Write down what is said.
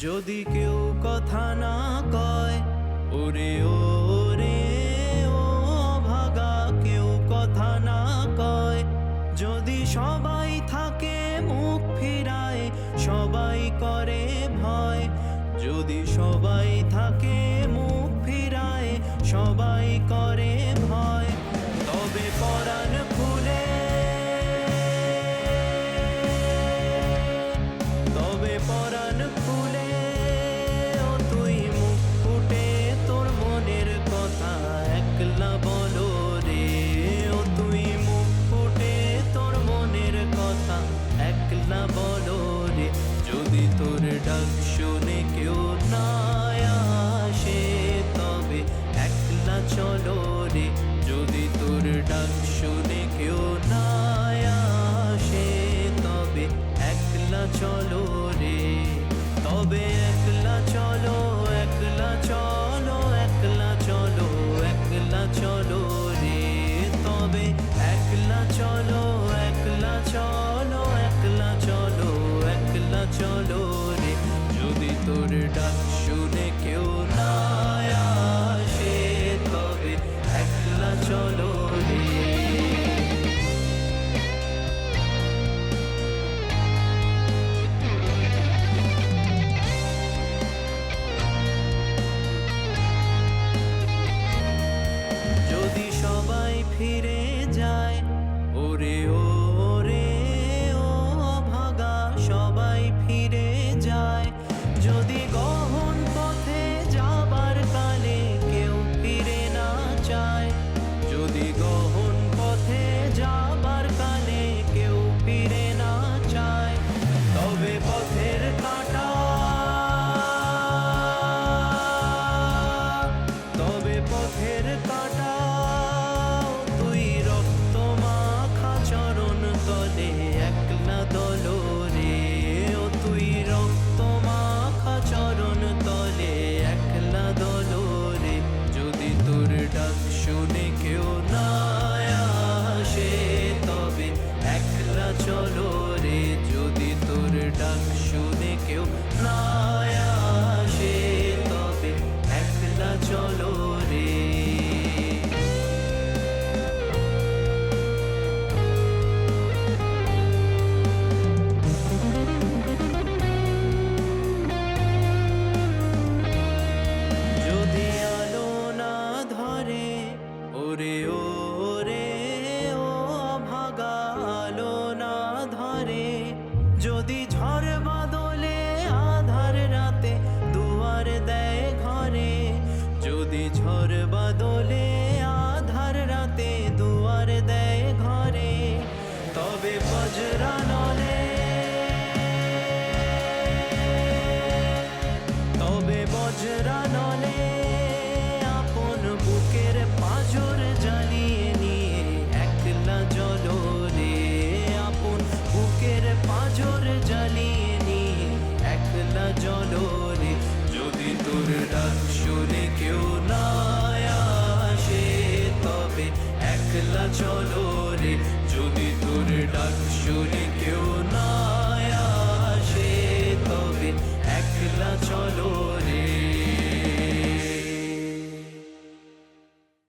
যদি কেউ কথা না কয়, ওরে ওরে ও ভাগা, কেউ কথা না কয়। যদি সবাই থাকে মুখ ফিরায়, সবাই করে ভয়। যদি সবাই থাকে মুখ ফিরায়, সবাই করে ভয়। তবে পরাণ খুলে, তবে পরাণ খুলে ও তুই মুখ ফুটে তোর মনের কথা একলা বলো রে। ও তুই মুখ ফুটে তোর মনের কথা একলা বলো রে। যদি তোর ডাক শুনে কেউ না আসে, তবে একলা চলো রে। যদি তোর ডাক শুনে কেউ না আসে, তবে একলা চলো রে। তবে একলা চলো, একলা চলো, একলা চলো, একলা চলো রে। তবে একলা চলো, একলা চলো, একলা চলো, একলা চলো রে। যদি তোর ডাক শুনে কেউ না আসে, তবে একলা চলো রে। যদি সবাই ফিরে যায়, ওরে ওরে ও ভাগা, সবাই ফিরে যায়। যদি গহন পথে যাবার কালে কেউ ফিরে না চায়, যদি গহন পথে যাবার কালে কেউ ফিরে না চায়, তবে পথের কাঁটা, তবে পথের কাঁটা তুই রক্ত মাখা চরণ তলে একলা দলো রে। ও তুই রক্ত মাখা চরণ তলে একলা দলো রে। যদি তোর ডাক শুনে কেউ না আসে, তবে একলা চলো রে। যদি তোর ডাক শুনে কেউ না আসে, তবে একলা চলো রে। যদি আলো না ধরে, ওরে ওরে ও ভাগা, আলো না ধরে। যদি ঝড় বাদলে আধার রাতে দুয়ার দেয় ঘরে, যদি ঝড় বাদলে আধার রাতে দুয়ার দেয় ঘরে, তবে বজ্রা নলে, তবে বজ্রা নলে আপন বুকের পাঁজর জ্বালিয়ে নিয়ে একলা জ্বলো রে। আপন বুকের পাঁজর জ্বালিয়ে নিয়ে একলা জ্বলো রে। যদি তোর ডাক শুনে কেউ না আসে, তবে একলা চলো রে। যদি তোর ডাক শুনে কেউ না